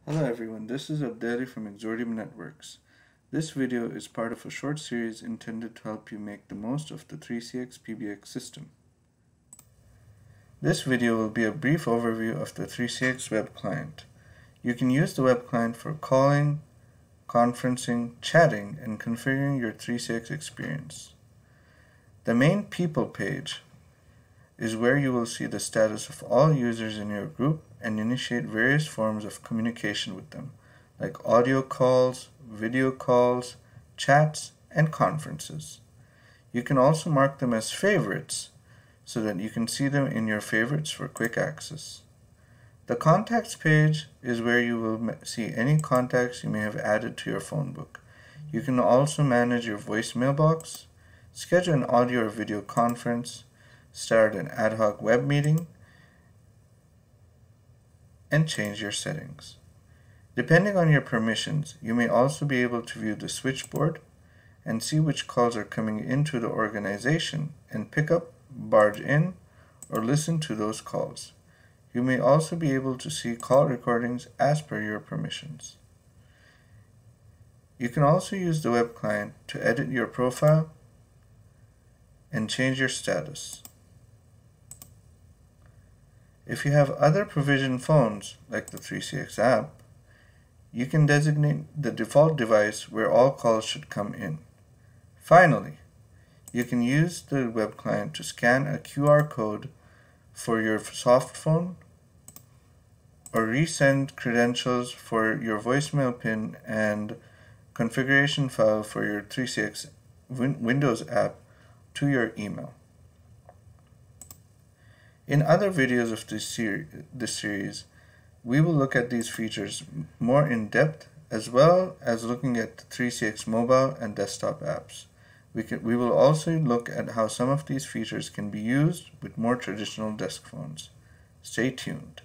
Hello everyone, this is Abdali from Exordium Networks. This video is part of a short series intended to help you make the most of the 3CX PBX system. This video will be a brief overview of the 3CX web client. You can use the web client for calling, conferencing, chatting, and configuring your 3CX experience. The main People page is where you will see the status of all users in your group and initiate various forms of communication with them, like audio calls, video calls, chats, and conferences. You can also mark them as favorites so that you can see them in your favorites for quick access. The Contacts page is where you will see any contacts you may have added to your phone book. You can also manage your voice mailbox, schedule an audio or video conference, start an ad hoc web meeting, and change your settings. Depending on your permissions, you may also be able to view the switchboard and see which calls are coming into the organization and pick up, barge in, or listen to those calls. You may also be able to see call recordings as per your permissions. You can also use the web client to edit your profile and change your status. If you have other provisioned phones, like the 3CX app, you can designate the default device where all calls should come in. Finally, you can use the web client to scan a QR code for your soft phone or resend credentials for your voicemail pin and configuration file for your 3CX Windows app to your email. In other videos of this series, we will look at these features more in depth, as well as looking at the 3CX mobile and desktop apps. We will also look at how some of these features can be used with more traditional desk phones. Stay tuned.